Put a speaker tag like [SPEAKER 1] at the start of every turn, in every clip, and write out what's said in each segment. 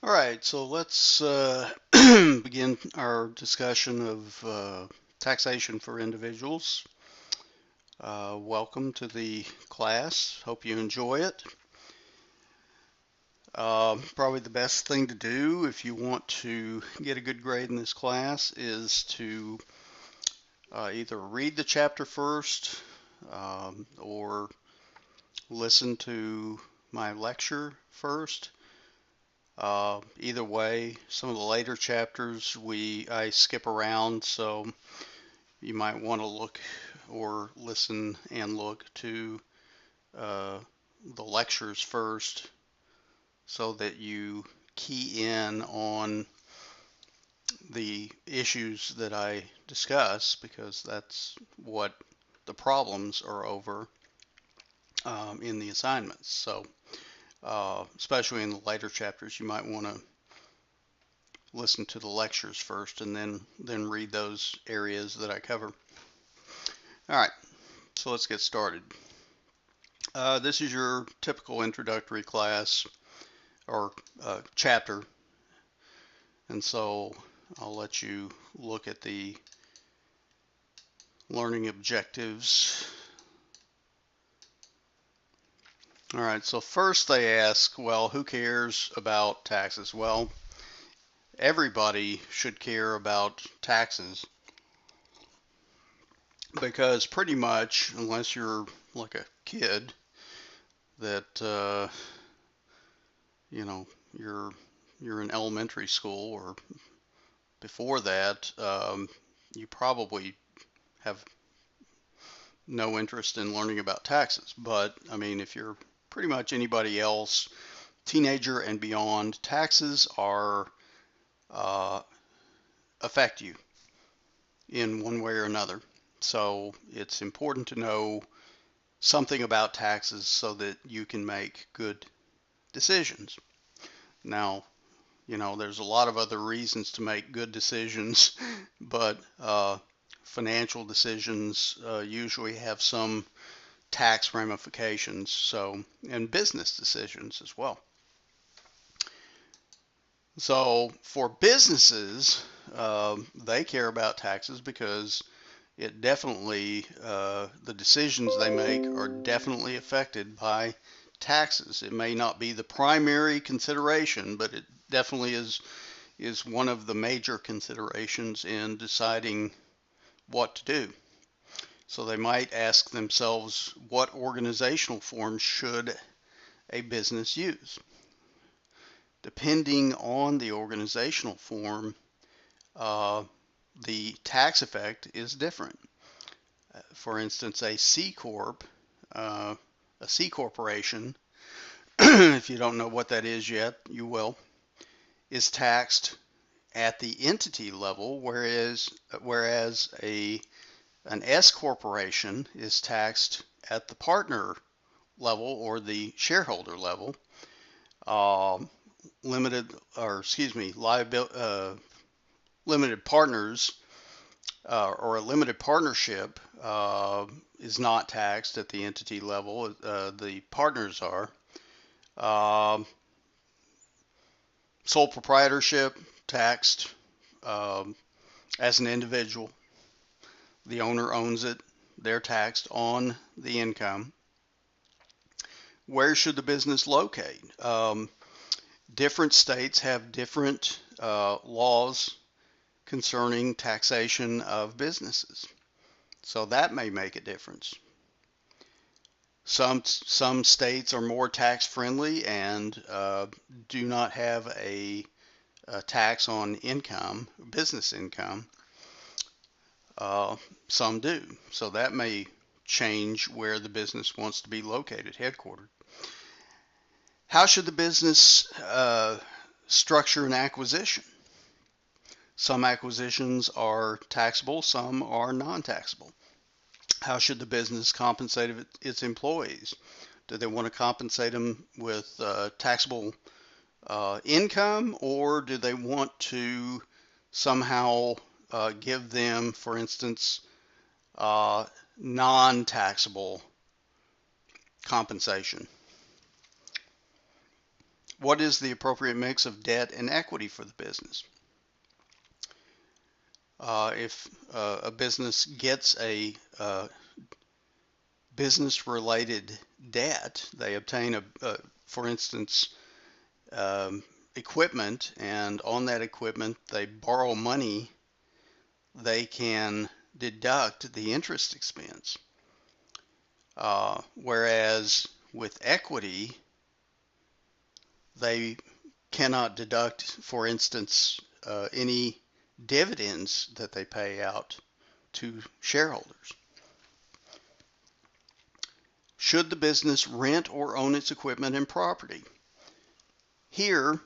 [SPEAKER 1] All right, so let's begin our discussion of taxation for individuals. Welcome to the class. Hope you enjoy it. Probably the best thing to do if you want to get a good grade in this class is to either read the chapter first or listen to my lecture first. Either way, some of the later chapters I skip around, so you might want to look or listen and look to uh, the lectures first so that you key in on the issues that I discuss because that's what the problems are over in the assignments. So especially in the later chapters, you might want to listen to the lectures first and then read those areas that I cover. All right, so let's get started. This is your typical introductory class or chapter, and so I'll let you look at the learning objectives. All right, so first they ask, well, who cares about taxes? Well, everybody should care about taxes because pretty much, unless you're like a kid that you know you're in elementary school or before that, you probably have no interest in learning about taxes. But I mean, if you're pretty much anybody else, teenager and beyond, taxes are uh, affect you in one way or another. So it's important to know something about taxes so that you can make good decisions. Now, there's a lot of other reasons to make good decisions, but financial decisions usually have some tax ramifications, so, and business decisions as well. So for businesses, they care about taxes because it definitely, the decisions they make are definitely affected by taxes. It may not be the primary consideration, but it definitely is one of the major considerations in deciding what to do. So they might ask themselves, what organizational form should a business use? Depending on the organizational form, the tax effect is different. For instance, a C corp, a C corporation, if you don't know what that is yet, you will, is taxed at the entity level, whereas an S corporation is taxed at the partner level or the shareholder level. Limited, or excuse me, limited partners or a limited partnership is not taxed at the entity level. The partners are. Um, Sole proprietorship taxed as an individual. The owner owns it. They're taxed on the income. Where should the business locate? Different states have different laws concerning taxation of businesses. So that may make a difference. Some states are more tax friendly and do not have a tax on income, business income. Some do. So that may change where the business wants to be located, headquartered. How should the business structure an acquisition? Some acquisitions are taxable, some are non-taxable. How should the business compensate its employees? Do they want to compensate them with taxable income, or do they want to somehow give them, for instance, non-taxable compensation? what is the appropriate mix of debt and equity for the business? If a business gets a business-related debt, they obtain for instance, equipment, and on that equipment they borrow money, they can deduct the interest expense. Whereas with equity, they cannot deduct, for instance, any dividends that they pay out to shareholders. Should the business rent or own its equipment and property? Here,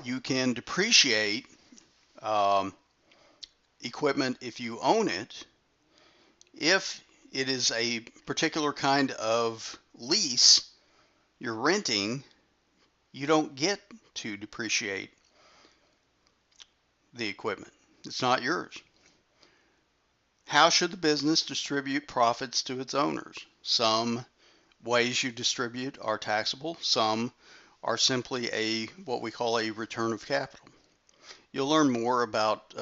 [SPEAKER 1] you can depreciate equipment if you own it. If it is a particular kind of lease you're renting, you don't get to depreciate the equipment. It's not yours. How should the business distribute profits to its owners? Some ways you distribute are taxable. Some are simply what we call a return of capital. You'll learn more about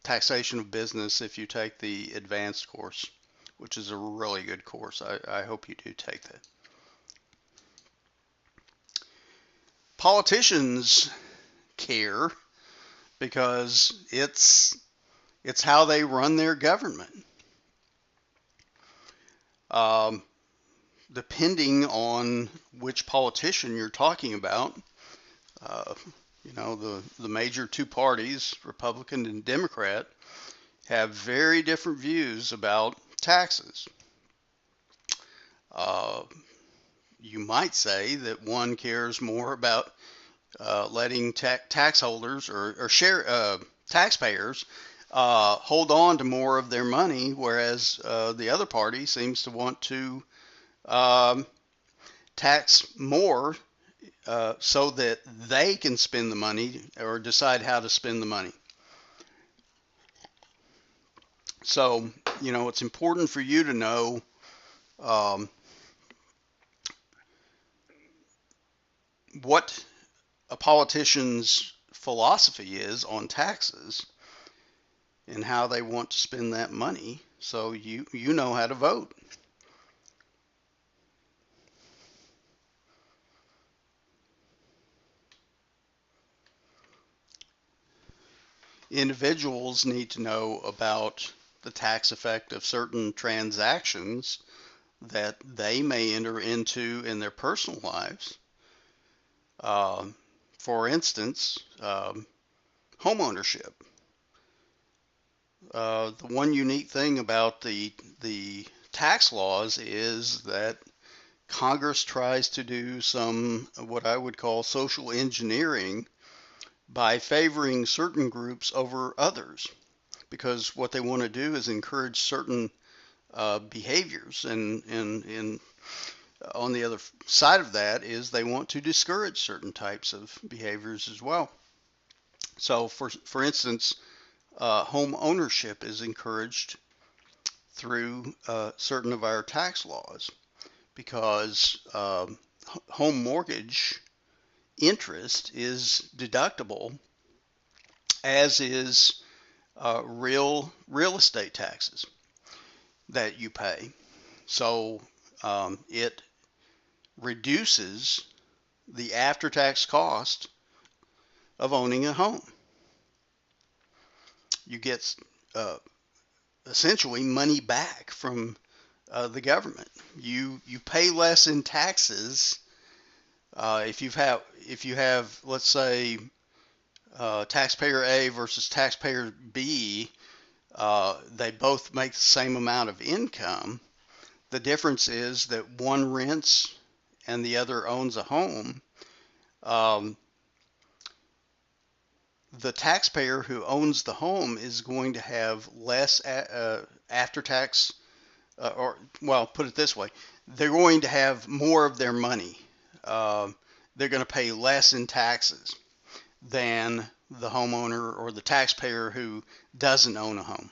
[SPEAKER 1] taxation of business if you take the advanced course, which is a really good course. I hope you do take that. Politicians care because it's how they run their government. Depending on which politician you're talking about, the major two parties, Republican and Democrat, have very different views about taxes. You might say that one cares more about letting tax holders or taxpayers hold on to more of their money, whereas the other party seems to want to tax more so that they can spend the money or decide how to spend the money. So, it's important for you to know what a politician's philosophy is on taxes and how they want to spend that money, so you know how to vote. Individuals need to know about the tax effect of certain transactions that they may enter into in their personal lives. For instance, home ownership. The one unique thing about the tax laws is that Congress tries to do some what I would call social engineering by favoring certain groups over others, because what they want to do is encourage certain behaviors, and on the other side of that is they want to discourage certain types of behaviors as well. So for instance, home ownership is encouraged through certain of our tax laws, because home mortgage interest is deductible, as is real estate taxes that you pay. So it reduces the after-tax cost of owning a home. You get essentially money back from the government. You pay less in taxes if you have, let's say, taxpayer A versus taxpayer B. They both make the same amount of income. The difference is that one rents and the other owns a home. The taxpayer who owns the home is going to have less after-tax, put it this way, they're going to have more of their money. They're going to pay less in taxes than the homeowner or the taxpayer who doesn't own a home.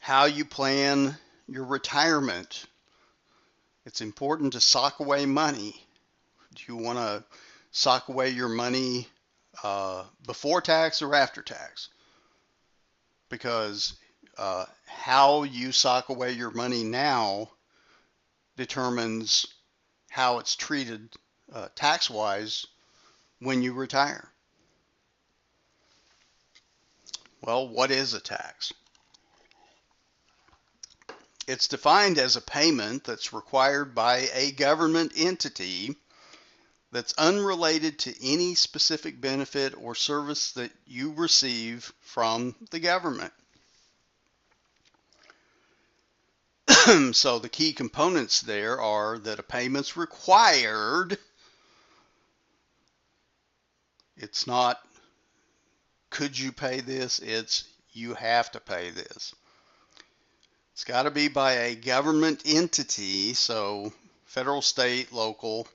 [SPEAKER 1] How you plan your retirement, it's important to sock away money. Do you want to sock away your money before tax or after tax? Because how you sock away your money now determines how it's treated tax-wise when you retire. Well, what is a tax? It's defined as a payment that's required by a government entity that's unrelated to any specific benefit or service that you receive from the government. So the key components there are that a payment's required. It's not, could you pay this? It's, you have to pay this. It's got to be by a government entity, so federal, state, local.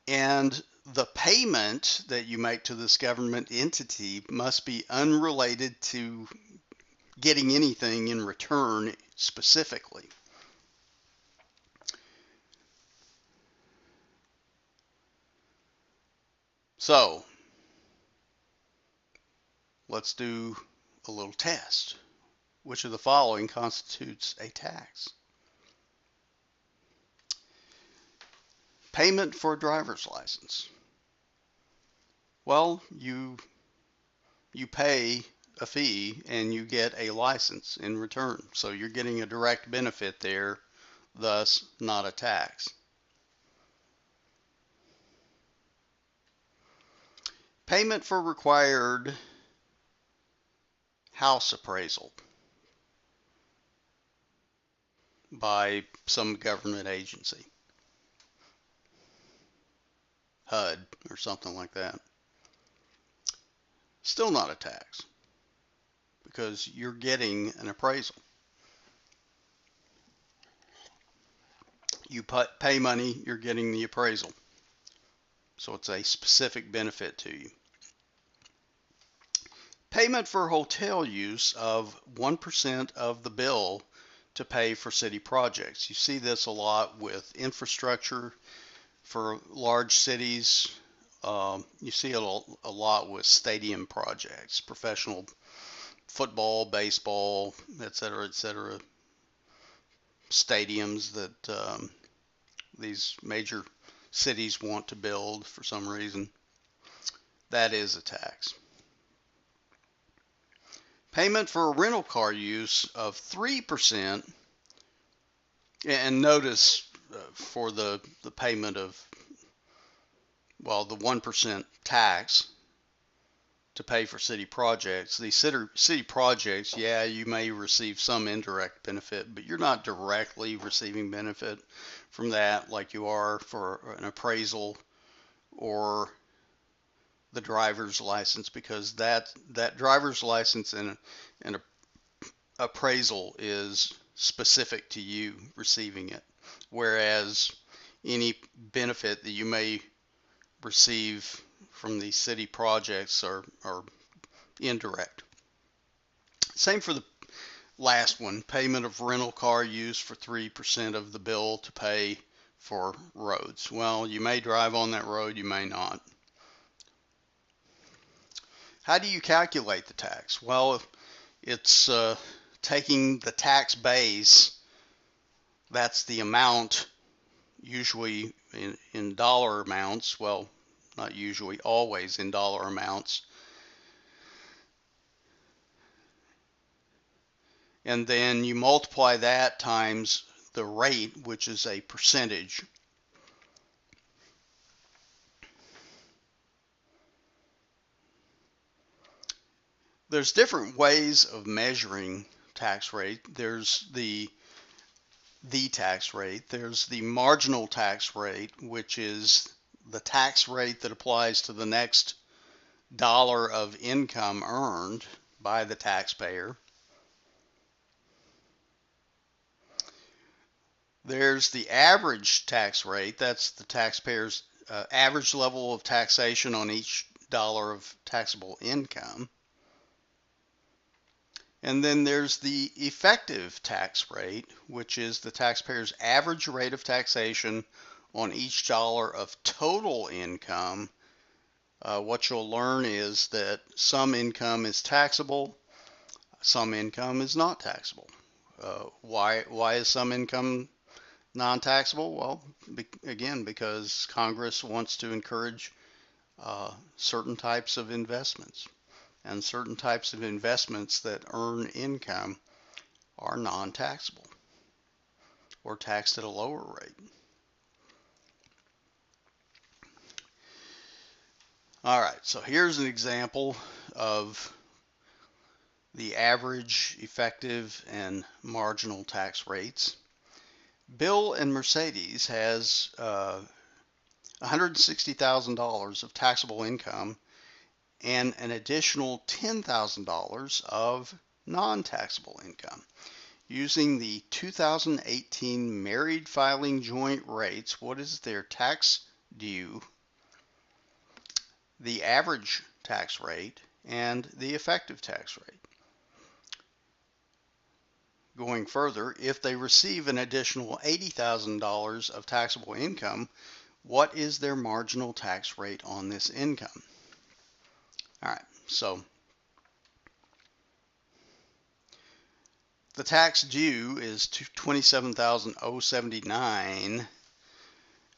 [SPEAKER 1] And the payment that you make to this government entity must be unrelated to getting anything in return specifically. So, let's do a little test. Which of the following constitutes a tax? Payment for a driver's license. Well, you pay a fee and you get a license in return. So you're getting a direct benefit there, thus not a tax. Payment for required house appraisal by some government agency, HUD or something like that. Still not a tax because you're getting an appraisal. You pay money, you're getting the appraisal. So it's a specific benefit to you. Payment for hotel use of 1% of the bill to pay for city projects. You see this a lot with infrastructure for large cities. You see it a lot with stadium projects, professional football, baseball, etc., etc. Stadiums that these major cities want to build for some reason. That is a tax. Payment for a rental car use of 3%, and notice for the payment of, well, the 1% tax to pay for city projects. These city projects, yeah, you may receive some indirect benefit, but you're not directly receiving benefit from that like you are for an appraisal or the driver's license, because that driver's license and an appraisal is specific to you receiving it, whereas any benefit that you may receive from these city projects are indirect. Same for the last one, payment of rental car use for 3% of the bill to pay for roads. Well, you may drive on that road, you may not. How do you calculate the tax? Well, it's taking the tax base, that's the amount, usually in dollar amounts, well, not usually, always in dollar amounts, and then you multiply that times the rate, which is a percentage. There's different ways of measuring tax rate. There's the tax rate. There's the marginal tax rate, which is the tax rate that applies to the next dollar of income earned by the taxpayer. There's the average tax rate. That's the taxpayer's average level of taxation on each dollar of taxable income. And then there's the effective tax rate, which is the taxpayer's average rate of taxation on each dollar of total income. What you'll learn is that some income is taxable, some income is not taxable. Why is some income non-taxable? Well, again, because Congress wants to encourage certain types of investments. And certain types of investments that earn income are non-taxable or taxed at a lower rate. All right, so here's an example of the average, effective, and marginal tax rates. Bill and Mercedes has $160,000 of taxable income and an additional $10,000 of non-taxable income. Using the 2018 married filing joint rates, what is their tax due, the average tax rate, and the effective tax rate? Going further, if they receive an additional $80,000 of taxable income, what is their marginal tax rate on this income? All right, so the tax due is $27,079,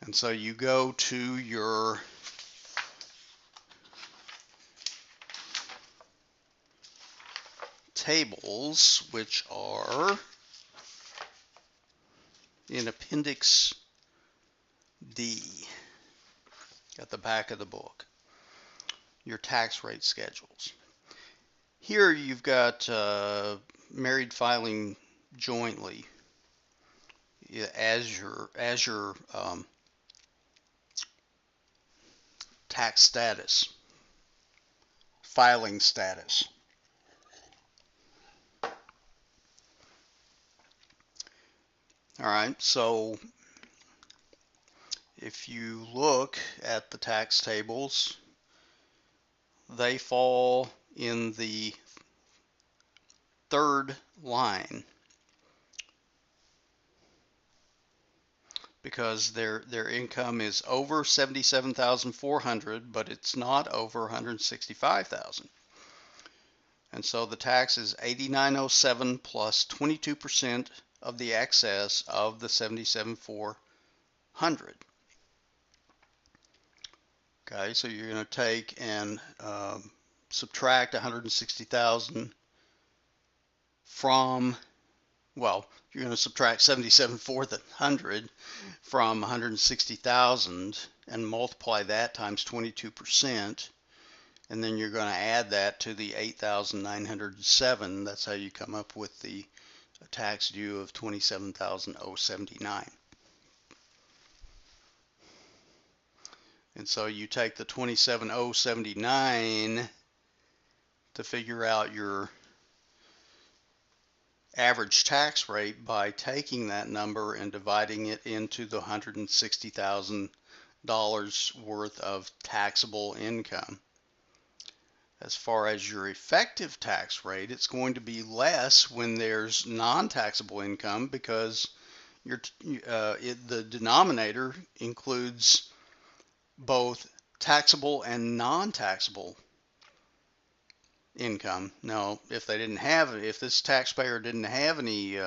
[SPEAKER 1] and so you go to your tables, which are in Appendix D at the back of the book, your tax rate schedules. Here you've got married filing jointly as your tax status, filing status. All right, so if you look at the tax tables, they fall in the third line because their income is over $77,400, but it's not over $165,000. And so the tax is $89.07 plus 22% of the excess of the $77,400. Okay, so you're going to take and subtract $160,000 from, well, you're going to subtract $77,400 from $160,000 and multiply that times 22%, and then you're going to add that to the $8,907. That's how you come up with the tax due of $27,079. And so you take the $27,079 to figure out your average tax rate by taking that number and dividing it into the $160,000 worth of taxable income. As far as your effective tax rate, it's going to be less when there's non-taxable income because the denominator includes both taxable and non-taxable income. Now, if this taxpayer didn't have any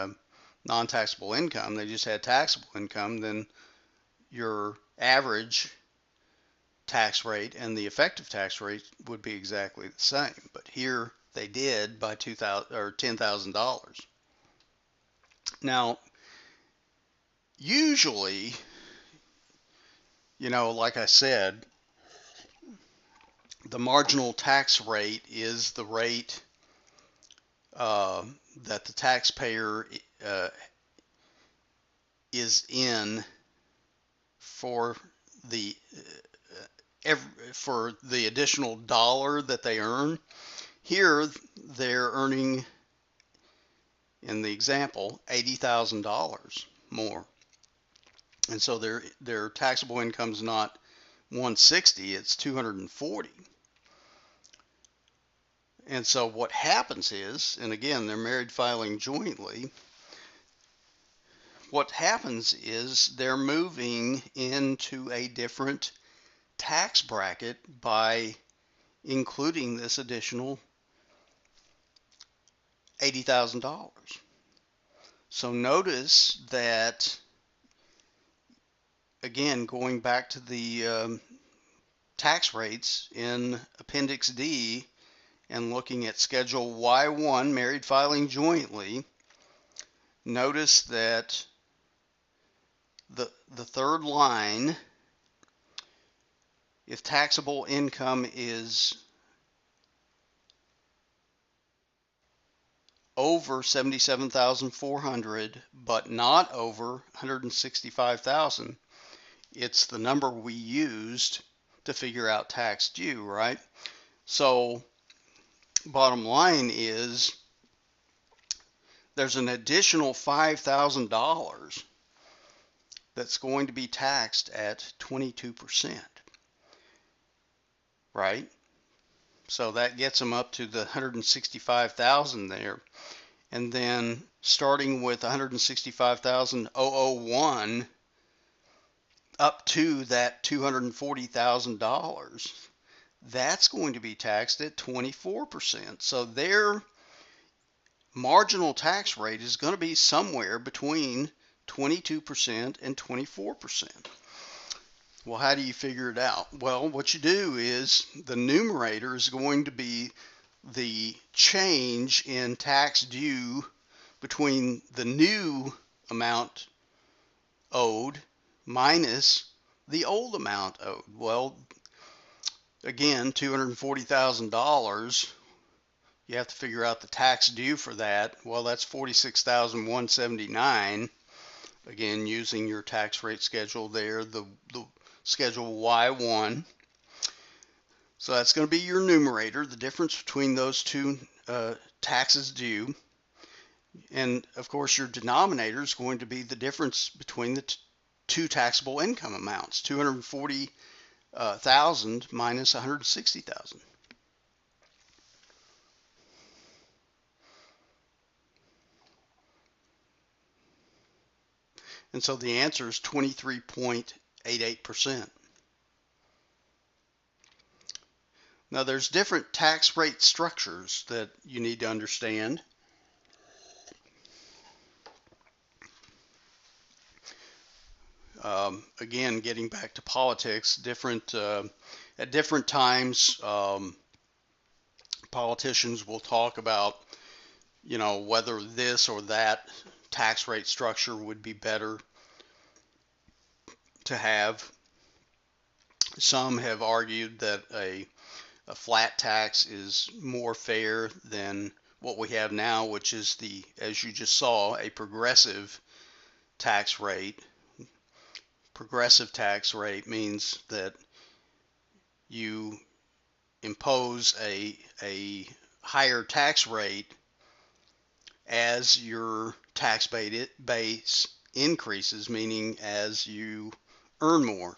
[SPEAKER 1] non-taxable income, they just had taxable income, then your average tax rate and the effective tax rate would be exactly the same. But here they did by $10,000. Now, usually, like I said, the marginal tax rate is the rate that the taxpayer is in for the additional dollar that they earn. Here they're earning, in the example, $80,000 more. And so their taxable income is not 160, it's 240. And so what happens is, and again, they're married filing jointly, what happens is they're moving into a different tax bracket by including this additional $80,000. So notice that, again, going back to the tax rates in Appendix D and looking at Schedule Y1, married filing jointly, notice that the third line, if taxable income is over 77,400 but not over 165,000, it's the number we used to figure out tax due, right? So bottom line is there's an additional $5,000 that's going to be taxed at 22%, right? So that gets them up to the 165,000 there. And then starting with 165,001 up to that $240,000, that's going to be taxed at 24%. So their marginal tax rate is going to be somewhere between 22% and 24%. Well, how do you figure it out? Well, what you do is the numerator is going to be the change in tax due between the new amount owed minus the old amount owed. Well, again, $240,000, you have to figure out the tax due for that. Well, that's $46,179. Again, using your tax rate schedule there, the Schedule Y1. So that's going to be your numerator, the difference between those two taxes due. And of course, your denominator is going to be the difference between the two taxable income amounts, 240,000 minus 160,000. And so the answer is 23.88%. Now there's different tax rate structures that you need to understand. Again, getting back to politics, at different times, politicians will talk about, whether this or that tax rate structure would be better to have. Some have argued that a flat tax is more fair than what we have now, which is as you just saw, a progressive tax rate. Progressive tax rate means that you impose a higher tax rate as your tax base increases, meaning as you earn more.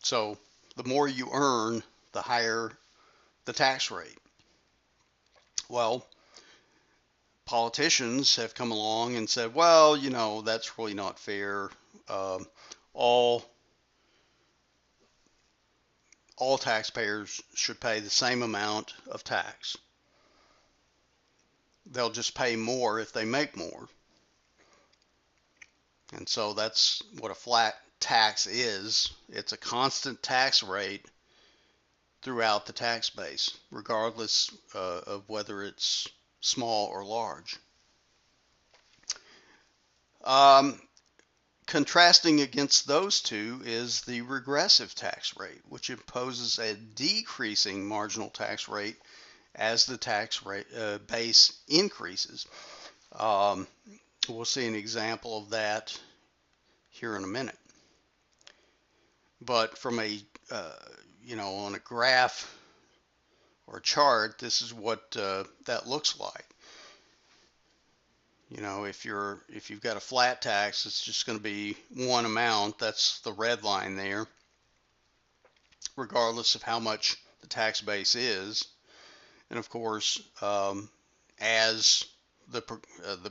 [SPEAKER 1] So the more you earn, the higher the tax rate. Well, politicians have come along and said, well, that's really not fair. All taxpayers should pay the same amount of tax. They'll just pay more if they make more. And so that's what a flat tax is. It's a constant tax rate throughout the tax base, regardless of whether it's small or large. Contrasting against those two is the regressive tax rate, which imposes a decreasing marginal tax rate as the tax rate base increases. We'll see an example of that here in a minute. But from a on a graph or a chart, this is what that looks like. If you've got a flat tax, it's just going to be one amount. That's the red line there, regardless of how much the tax base is. And of course, as the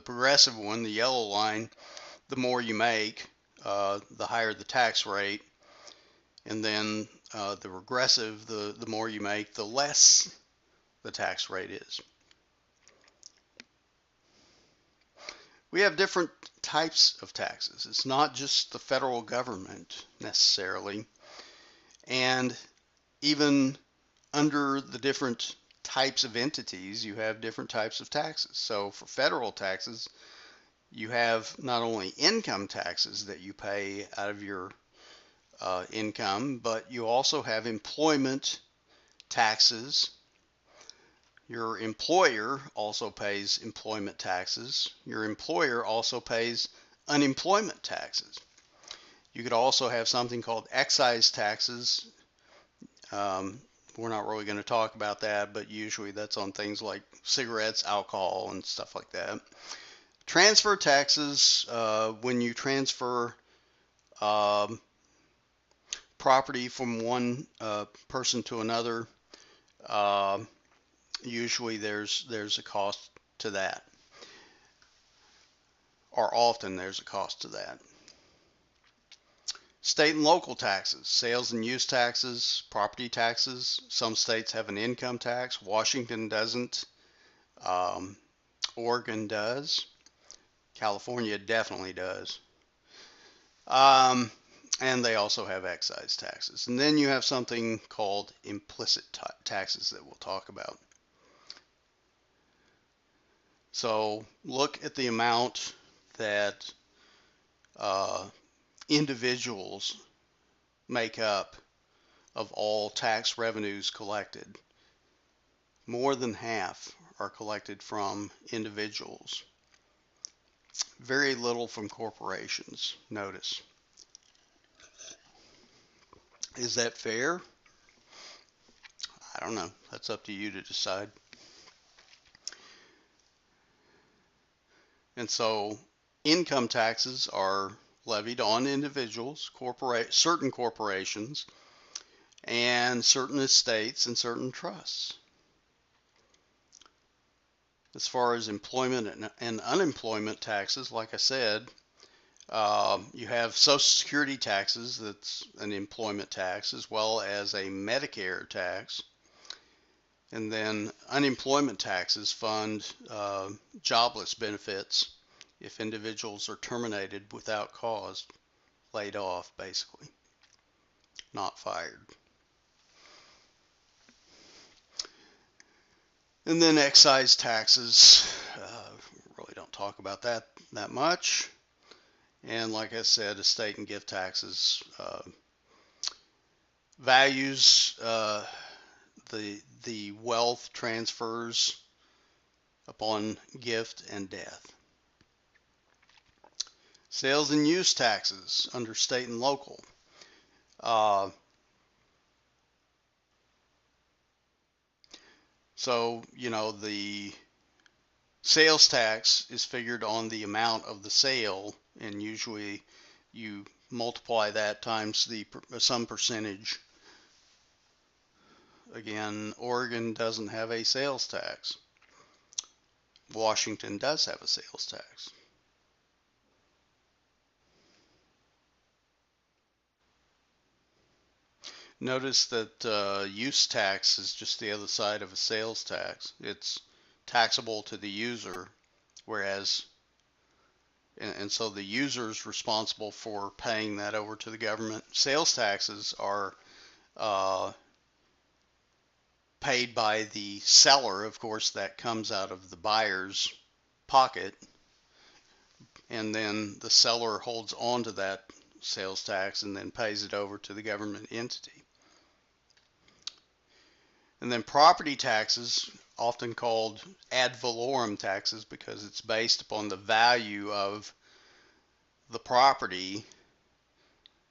[SPEAKER 1] progressive one, the yellow line, the more you make, the higher the tax rate. And then the regressive, the more you make, the less the tax rate is. We have different types of taxes. It's not just the federal government necessarily. And even under the different types of entities, you have different types of taxes. So for federal taxes, you have not only income taxes that you pay out of your income, but you also have employment taxes. Your employer also pays employment taxes. Your employer also pays unemployment taxes. You could also have something called excise taxes. We're not really going to talk about that, but usually that's on things like cigarettes, alcohol, and stuff like that. Transfer taxes, when you transfer property from one person to another, usually there's a cost to that, or often there's a cost to that. State and local taxes, sales and use taxes, property taxes. Some states have an income tax. Washington doesn't. Oregon does. California definitely does. And they also have excise taxes. And then you have something called implicit taxes that we'll talk about. So look at the amount that individuals make up of all tax revenues collected. More than half are collected from individuals. Very little from corporations, notice. Is that fair? I don't know. That's up to you to decide. And so income taxes are levied on individuals, certain corporations, and certain estates and certain trusts. As far as employment and unemployment taxes, like I said, you have Social Security taxes, that's an employment tax, as well as a Medicare tax. And then unemployment taxes fund jobless benefits if individuals are terminated without cause, laid off basically, not fired. And then excise taxes, really don't talk about that much. And like I said, estate and gift taxes, values the wealth transfers upon gift and death. Sales and use taxes under state and local. So, you know, the sales tax is figured on the amount of the sale, and usually you multiply that times some percentage. Again, Oregon doesn't have a sales tax. Washington does have a sales tax. Notice that use tax is just the other side of a sales tax. It's taxable to the user, whereas, and so the user is responsible for paying that over to the government. Sales taxes are paid by the seller. Of course, that comes out of the buyer's pocket, and then the seller holds on to that sales tax and then pays it over to the government entity. And then property taxes, often called ad valorem taxes because it's based upon the value of the property.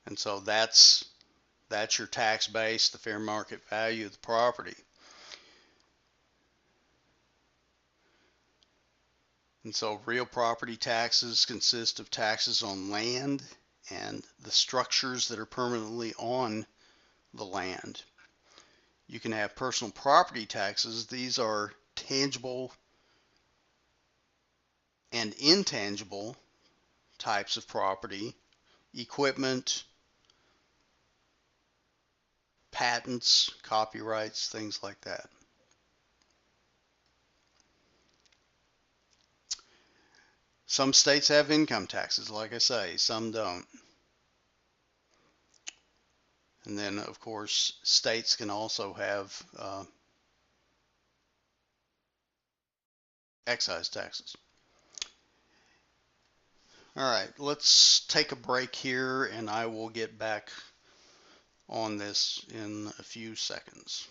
[SPEAKER 1] And so that's your tax base, the fair market value of the property. And so real property taxes consist of taxes on land and the structures that are permanently on the land. You can have personal property taxes. These are tangible and intangible types of property, equipment, patents, copyrights, things like that. Some states have income taxes, like I say, some don't. And then, of course, states can also have excise taxes. All right, let's take a break here and I will get back on this in a few seconds.